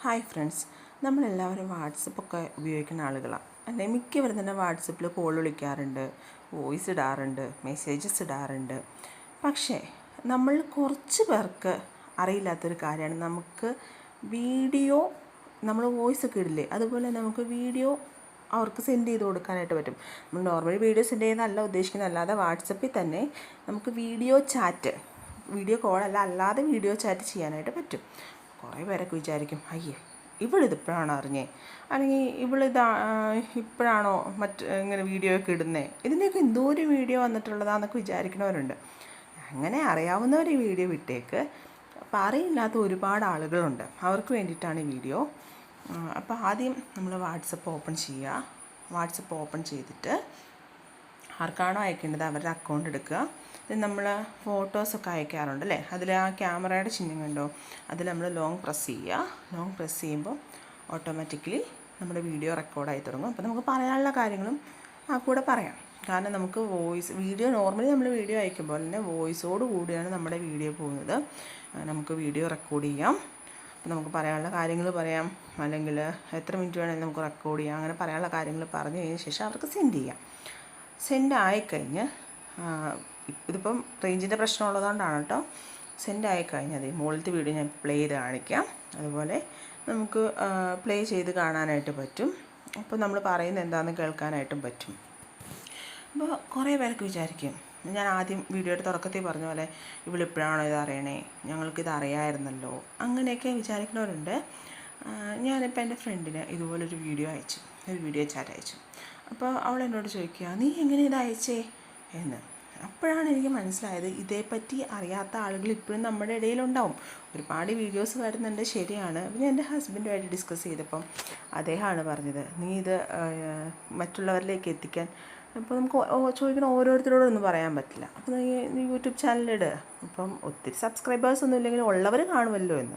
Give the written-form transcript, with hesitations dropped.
Hi friends, നമ്മളെല്ലാവരും വാട്സപ്പൊക്കെ ഉപയോഗിക്കുന്ന ആളുകളാണ് അല്ലേ? മിക്കവരും തന്നെ വാട്സപ്പിൽ കോൾ വിളിക്കാറുണ്ട്, വോയിസ് ഇടാറുണ്ട്, മെസ്സേജസ് ഇടാറുണ്ട്. പക്ഷേ നമ്മൾ കുറച്ച് പേർക്ക് അറിയില്ലാത്തൊരു കാര്യമാണ്, നമുക്ക് വീഡിയോ നമ്മൾ വോയിസ് ഒക്കെ ഇടില്ലേ, അതുപോലെ നമുക്ക് വീഡിയോ അവർക്ക് സെൻഡ് ചെയ്ത് കൊടുക്കാനായിട്ട് പറ്റും. നമ്മൾ നോർമലി വീഡിയോ സെൻഡ് ചെയ്യുന്നതല്ല ഉദ്ദേശിക്കുന്നത്, അല്ലാതെ വാട്സപ്പിൽ തന്നെ നമുക്ക് വീഡിയോ കോളല്ല, അല്ലാതെ വീഡിയോ ചാറ്റ് ചെയ്യാനായിട്ട് പറ്റും. കുറേ പേരൊക്കെ വിചാരിക്കും, അയ്യേ ഇവളിതിപ്പോഴാണോ അറിഞ്ഞേ, അല്ലെങ്കിൽ ഇപ്പോഴാണോ ഇങ്ങനെ വീഡിയോ ഒക്കെ ഇടുന്നത്, ഇതിൻ്റെയൊക്കെ എന്തോ ഒരു വീഡിയോ വന്നിട്ടുള്ളതാണെന്നൊക്കെ വിചാരിക്കുന്നവരുണ്ട്. അങ്ങനെ അറിയാവുന്നവർ ഈ വീഡിയോ വിട്ടേക്ക്. അപ്പോൾ അറിയില്ലാത്ത ഒരുപാട് ആളുകളുണ്ട്, അവർക്ക് വേണ്ടിയിട്ടാണ് ഈ വീഡിയോ. അപ്പോൾ ആദ്യം നമ്മൾ വാട്സപ്പ് ഓപ്പൺ ചെയ്തിട്ട് ആർക്കാണോ അയക്കേണ്ടത് അവരുടെ അക്കൗണ്ട് എടുക്കുക. ഇത് നമ്മൾ ഫോട്ടോസൊക്കെ അയക്കാറുണ്ട് അല്ലേ, അതിൽ ആ ക്യാമറയുടെ ചിഹ്നം കണ്ടോ, അതിൽ നമ്മൾ ലോങ് പ്രസ് ചെയ്യുമ്പോൾ ഓട്ടോമാറ്റിക്കലി നമ്മുടെ വീഡിയോ റെക്കോർഡായി തുടങ്ങും. അപ്പോൾ നമുക്ക് പറയാനുള്ള കാര്യങ്ങളും ആ കൂടെ പറയാം. കാരണം നമുക്ക് വീഡിയോ നോർമലി നമ്മൾ വീഡിയോ അയക്കുമ്പോൾ തന്നെ വോയിസോട് കൂടിയാണ് നമ്മുടെ വീഡിയോ പോകുന്നത്. നമുക്ക് വീഡിയോ റെക്കോർഡ് ചെയ്യാം. അപ്പോൾ നമുക്ക് പറയാനുള്ള കാര്യങ്ങൾ പറയാം, അല്ലെങ്കിൽ എത്ര മിനിറ്റ് വേണമെങ്കിലും നമുക്ക് റെക്കോർഡ് ചെയ്യാം. അങ്ങനെ പറയാനുള്ള കാര്യങ്ങൾ പറഞ്ഞു കഴിഞ്ഞ ശേഷം അവർക്ക് സെൻഡ് ആയിക്കഴിഞ്ഞ്, ഇതിപ്പം റേഞ്ചിൻ്റെ പ്രശ്നമുള്ളതുകൊണ്ടാണ് കേട്ടോ. സെൻഡ് ആയിക്കഴിഞ്ഞാൽ മുകളിലത്തെ വീഡിയോ ഞാൻ പ്ലേ ചെയ്ത് കാണിക്കാം. അതുപോലെ നമുക്ക് പ്ലേ ചെയ്ത് കാണാനായിട്ട് പറ്റും. അപ്പോൾ നമ്മൾ പറയുന്നത് എന്താണെന്ന് കേൾക്കാനായിട്ടും പറ്റും. അപ്പോൾ കുറേ പേർക്ക് വിചാരിക്കും, ഞാൻ ആദ്യം വീഡിയോയുടെ തുടക്കത്തിൽ പറഞ്ഞ പോലെ ഇവളിപ്പോഴാണോ ഇത് അറിയണേ, ഞങ്ങൾക്കിത് അറിയാമായിരുന്നല്ലോ, അങ്ങനെയൊക്കെ വിചാരിക്കുന്നവരുണ്ട്. ഞാനിപ്പോൾ എൻ്റെ ഫ്രണ്ടിന് ഇതുപോലൊരു വീഡിയോ ചാറ്റ് അയച്ചു. അപ്പോൾ അവൾ എന്നോട് ചോദിക്കുക, നീ എങ്ങനെ ഇത് അയച്ചേ എന്ന്. അപ്പോഴാണ് എനിക്ക് മനസ്സിലായത്, ഇതേപ്പറ്റി അറിയാത്ത ആളുകൾ ഇപ്പോഴും നമ്മുടെ ഇടയിലുണ്ടാവും. ഒരുപാട് വീഡിയോസ് വരുന്നുണ്ട്, ശരിയാണ്. പിന്നെ എൻ്റെ ഹസ്ബൻഡുമായിട്ട് ഡിസ്കസ് ചെയ്തപ്പം അദ്ദേഹമാണ് പറഞ്ഞത്, നീ ഇത് മറ്റുള്ളവരിലേക്ക് എത്തിക്കാൻ, ഇപ്പോൾ നമുക്ക് ചോദിക്കുന്ന ഓരോരുത്തരോടൊന്നും പറയാൻ പറ്റില്ല. അപ്പോൾ നീ യൂട്യൂബ് ചാനലിടുക. അപ്പം ഒത്തിരി സബ്സ്ക്രൈബേഴ്സ് ഒന്നും ഇല്ലെങ്കിൽ ഉള്ളവർ കാണുമല്ലോ എന്ന്.